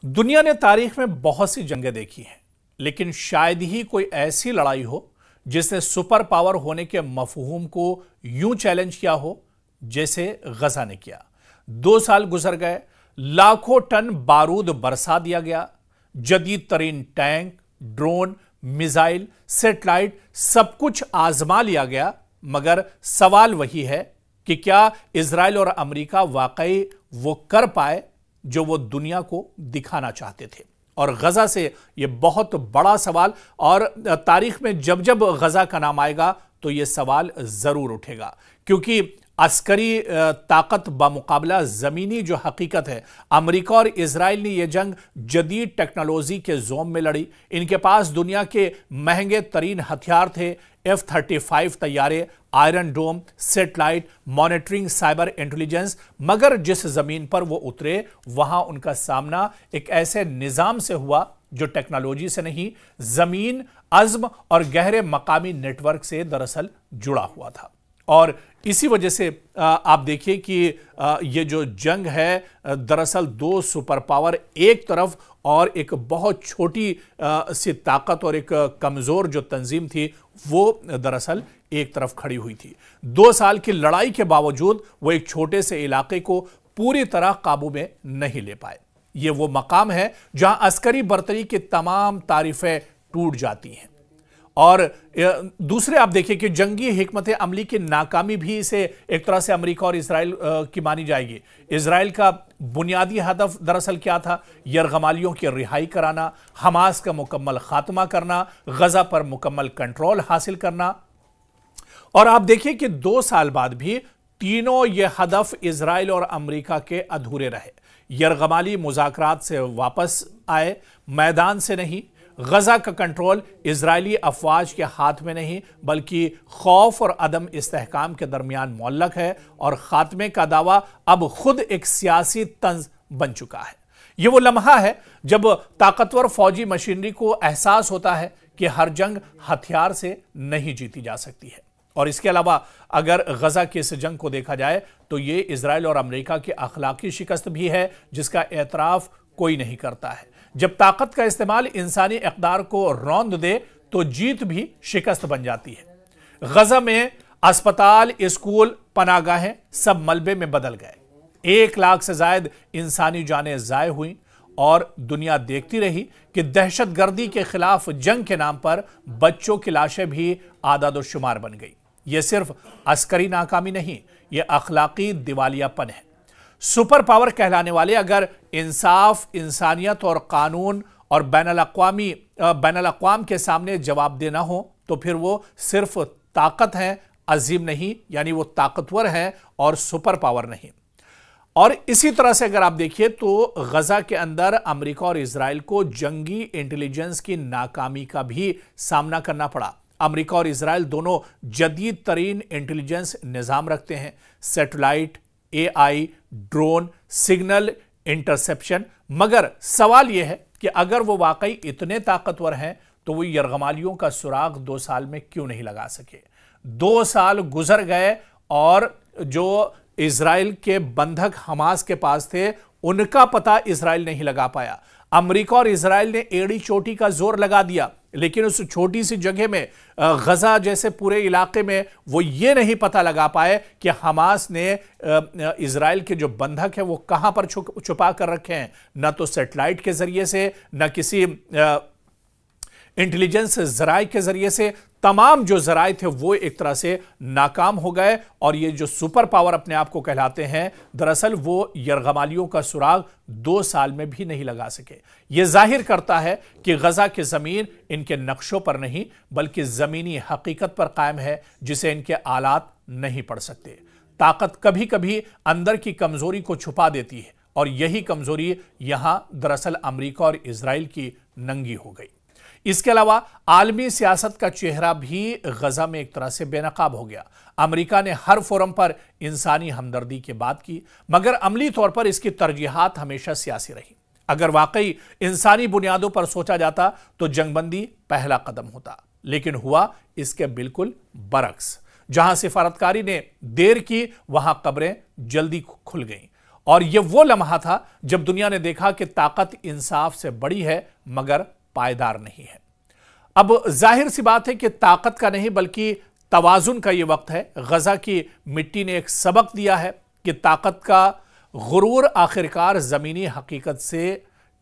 दुनिया ने तारीख में बहुत सी जंगें देखी हैं, लेकिन शायद ही कोई ऐसी लड़ाई हो जिसने सुपर पावर होने के मफहूम को यूं चैलेंज किया हो जैसे गजा ने किया। 2 साल गुजर गए, लाखों टन बारूद बरसा दिया गया, जदीद तरीन टैंक, ड्रोन, मिसाइल, सैटेलाइट सब कुछ आजमा लिया गया, मगर सवाल वही है कि क्या इजराइल और अमेरिका वाकई वो कर पाए जो वो दुनिया को दिखाना चाहते थे। और गजा से ये बहुत बड़ा सवाल, और तारीख में जब जब गजा का नाम आएगा तो ये सवाल जरूर उठेगा, क्योंकि अस्करी ताकत बामुकाबला जमीनी जो हकीकत है, अमेरिका और इजराइल ने यह जंग जदीद टेक्नोलॉजी के जोम में लड़ी। इनके पास दुनिया के महंगे तरीन हथियार थे, F-35 तैयारे, आयरन डोम, सेटेलाइट, मॉनिटरिंग, साइबर इंटेलिजेंस। मगर जिस जमीन पर वो उतरे वहां उनका सामना एक ऐसे निजाम से हुआ जो टेक्नोलॉजी से नहीं, जमीन, अज़्म और गहरे मकामी नेटवर्क से दरअसल जुड़ा हुआ था। और इसी वजह से आप देखिए कि ये जो जंग है, दरअसल 2 सुपर पावर एक तरफ और एक बहुत छोटी सी ताकत और एक कमजोर जो तंजीम थी वो दरअसल एक तरफ खड़ी हुई थी। 2 साल की लड़ाई के बावजूद वो एक छोटे से इलाके को पूरी तरह काबू में नहीं ले पाए। ये वो मकाम है जहां अस्करी बर्तरी की तमाम तारीफें टूट जाती हैं। और दूसरे आप देखिए कि जंगी हिकमत अमली की नाकामी भी इसे एक तरह से अमेरिका और इजराइल की मानी जाएगी। इजराइल का बुनियादी हदफ दरअसल क्या था? यरगमालियों की रिहाई कराना, हमास का मुकम्मल खात्मा करना, गजा पर मुकम्मल कंट्रोल हासिल करना। और आप देखिए कि 2 साल बाद भी तीनों ये हदफ इजराइल और अमेरिका के अधूरे रहे। यरगमाली मुज़ाकरात से वापस आए, मैदान से नहीं। गजा का कंट्रोल इजरायली अफवाज के हाथ में नहीं, बल्कि खौफ और अदम इस्तेहकाम के दरमियान मुअल्लक है। और खात्मे का दावा अब खुद एक सियासी तंज बन चुका है। यह वो लम्हा है जब ताकतवर फौजी मशीनरी को एहसास होता है कि हर जंग हथियार से नहीं जीती जा सकती है। और इसके अलावा अगर गजा की इस जंग को देखा जाए तो यह इजराइल और अमेरिका की अखलाकी शिकस्त भी है, जिसका एतराफ कोई नहीं करता है। जब ताकत का इस्तेमाल इंसानी इक़दार को रौंद दे तो जीत भी शिकस्त बन जाती है। गजा में अस्पताल, स्कूल, पनागाहें सब मलबे में बदल गए। 1 लाख से ज्यादा इंसानी जानें ज़ाय हुई और दुनिया देखती रही कि दहशतगर्दी के खिलाफ जंग के नाम पर बच्चों की लाशें भी आदादोशुमार बन गई। यह सिर्फ अस्करी नाकामी नहीं, यह अखलाकी दिवालियापन है। सुपर पावर कहलाने वाले अगर इंसाफ, इंसानियत और कानून और बैनुल-अक़वाम के सामने जवाबदेह ना हो तो फिर वो सिर्फ ताकत है, अजीम नहीं, यानी वो ताकतवर है और सुपर पावर नहीं। और इसी तरह से अगर आप देखिए तो गजा के अंदर अमेरिका और इजराइल को जंगी इंटेलिजेंस की नाकामी का भी सामना करना पड़ा। अमेरिका और इजराइल दोनों जदीद तरीन इंटेलिजेंस निज़ाम रखते हैं, satellite, AI, drone, signal interception. मगर सवाल यह है कि अगर वो वाकई इतने ताकतवर हैं तो वो यरगमालियों का सुराग 2 साल में क्यों नहीं लगा सके? 2 साल गुजर गए और जो इजराइल के बंधक हमास के पास थे उनका पता इजराइल नहीं लगा पाया। अमेरिका और इजराइल ने एड़ी चोटी का जोर लगा दिया, लेकिन उस छोटी सी जगह में, गजा जैसे पूरे इलाके में, वो ये नहीं पता लगा पाए कि हमास ने इजराइल के जो बंधक है वो कहां पर छुपा कर रखे हैं। न तो सैटेलाइट के जरिए से, न किसी इंटेलिजेंस जराए के जरिए से। तमाम जो जराए थे वो एक तरह से नाकाम हो गए। और ये जो सुपर पावर अपने आप को कहलाते हैं, दरअसल वो यरगमालियों का सुराग 2 साल में भी नहीं लगा सके। ये जाहिर करता है कि गजा की जमीन इनके नक्शों पर नहीं, बल्कि जमीनी हकीकत पर कायम है, जिसे इनके आलात नहीं पढ़ सकते। ताकत कभी कभी अंदर की कमजोरी को छुपा देती है, और यही कमजोरी यहां दरअसल अमेरिका और इजराइल की नंगी हो गई। इसके अलावा आलमी सियासत का चेहरा भी गजा में एक तरह से बेनकाब हो गया। अमेरिका ने हर फोरम पर इंसानी हमदर्दी की बात की, मगर अमली तौर पर इसकी तरजीहात हमेशा सियासी रही। अगर वाकई इंसानी बुनियादों पर सोचा जाता तो जंगबंदी पहला कदम होता, लेकिन हुआ इसके बिल्कुल बरक्स। जहां सिफारतकारी ने देर की, वहां कब्रें जल्दी खुल गईं। और यह वो लम्हा था जब दुनिया ने देखा कि ताकत इंसाफ से बड़ी है मगर पायदार नहीं है। अब जाहिर सी बात है कि ताकत का नहीं बल्कि तवाजुन का यह वक्त है। गजा की मिट्टी ने एक सबक दिया है कि ताकत का गुरूर आखिरकार जमीनी हकीकत से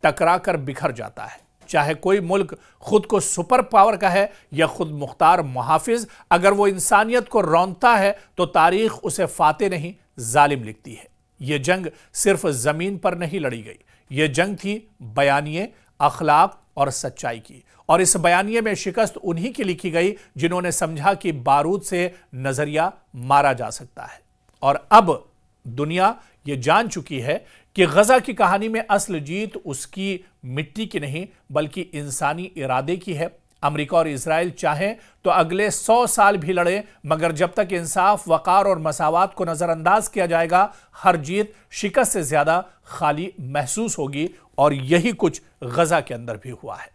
टकरा कर बिखर जाता है। चाहे कोई मुल्क खुद को सुपर पावर का है या खुद मुख्तार मुहाफिज, अगर वो इंसानियत को रौंदता है तो तारीख उसे फाते नहीं जालिम लिखती है। यह जंग सिर्फ जमीन पर नहीं लड़ी गई, यह जंग थी बयानिए, अखलाक और सच्चाई की। और इस बयानिए में शिकस्त उन्हीं की लिखी गई जिन्होंने समझा कि बारूद से नजरिया मारा जा सकता है। और अब दुनिया यह जान चुकी है कि गजा की कहानी में असल जीत उसकी मिट्टी की नहीं बल्कि इंसानी इरादे की है। अमेरिका और इजराइल चाहें तो अगले 100 साल भी लड़े, मगर जब तक इंसाफ, वकार और मसावात को नजरअंदाज किया जाएगा, हर जीत शिकस्त से ज्यादा खाली महसूस होगी। और यही कुछ गजा के अंदर भी हुआ है,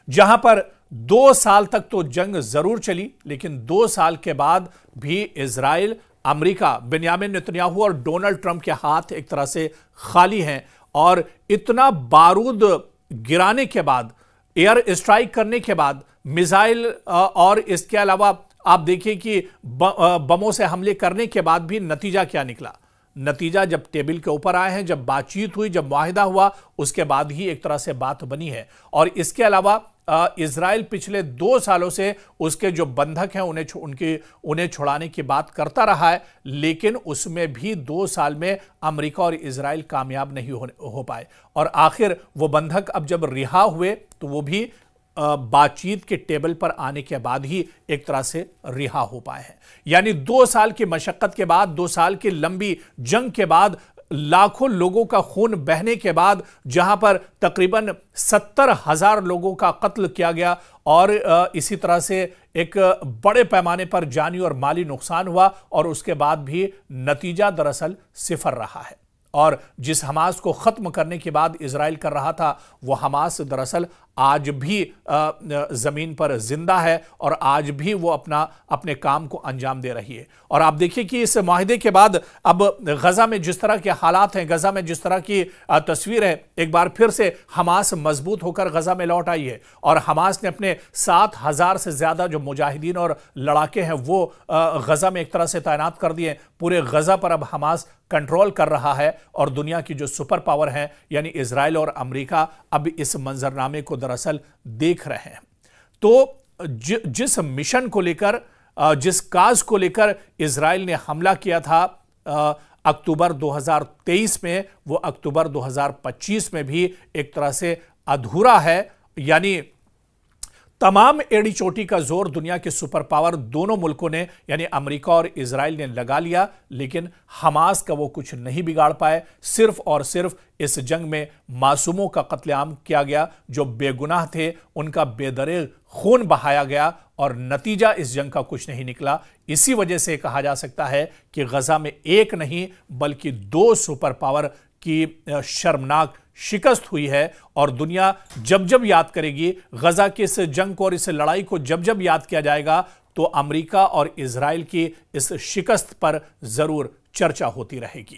जहां पर 2 साल तक तो जंग जरूर चली, लेकिन 2 साल के बाद भी इजराइल, अमेरिका, बेंयामिन नेतन्याहू और डोनाल्ड ट्रंप के हाथ एक तरह से खाली हैं। और इतना बारूद गिराने के बाद, एयर स्ट्राइक करने के बाद, मिसाइल और इसके अलावा आप देखिए कि बमों से हमले करने के बाद भी नतीजा क्या निकला। नतीजा जब टेबल के ऊपर आए हैं, जब बातचीत हुई, जब मुआहिदा हुआ, उसके बाद ही एक तरह से बात बनी है। और इसके अलावा इजराइल पिछले 2 सालों से उसके जो बंधक हैं उन्हें छुड़ाने की बात करता रहा है, लेकिन उसमें भी 2 साल में अमेरिका और इजराइल कामयाब नहीं हो पाए। और आखिर वो बंधक अब जब रिहा हुए तो वो भी बातचीत के टेबल पर आने के बाद ही एक तरह से रिहा हो पाए हैं। यानी 2 साल की मशक्कत के बाद, 2 साल की लंबी जंग के बाद, लाखों लोगों का खून बहने के बाद, जहां पर तकरीबन 70,000 लोगों का कत्ल किया गया और इसी तरह से एक बड़े पैमाने पर जानी और माली नुकसान हुआ, और उसके बाद भी नतीजा दरअसल सिफर रहा है। और जिस हमास को खत्म करने के बाद इजराइल कर रहा था, वो हमास दरअसल आज भी जमीन पर जिंदा है और आज भी वो अपने काम को अंजाम दे रही है। और आप देखिए कि इस माहिदे के बाद अब गजा में जिस तरह के हालात हैं, गजा में जिस तरह की तस्वीर है, एक बार फिर से हमास मजबूत होकर गजा में लौट आई है। और हमास ने अपने 7,000 से ज्यादा जो मुजाहिदीन और लड़ाके हैं वो गजा में एक तरह से तैनात कर दिए। पूरे गजा पर अब हमास कंट्रोल कर रहा है और दुनिया की जो सुपर पावर है यानी इजराइल और अमेरिका अब इस मंजरनामे को दरअसल देख रहे हैं। तो जिस मिशन को लेकर, जिस काज को लेकर इजराइल ने हमला किया था अक्टूबर 2023 में, वो अक्टूबर 2025 में भी एक तरह से अधूरा है। यानी तमाम एड़ी चोटी का जोर दुनिया के सुपर पावर दोनों मुल्कों ने यानी अमेरिका और इजराइल ने लगा लिया, लेकिन हमास का वो कुछ नहीं बिगाड़ पाए। सिर्फ और सिर्फ इस जंग में मासूमों का कत्लेआम किया गया, जो बेगुनाह थे उनका बेदरेग खून बहाया गया और नतीजा इस जंग का कुछ नहीं निकला। इसी वजह से कहा जा सकता है कि गजा में एक नहीं बल्कि 2 सुपर पावर की शर्मनाक शिकस्त हुई है। और दुनिया जब जब याद करेगी गजा की इस जंग को और इस लड़ाई को, जब जब याद किया जाएगा, तो अमेरिका और इजराइल की इस शिकस्त पर जरूर चर्चा होती रहेगी।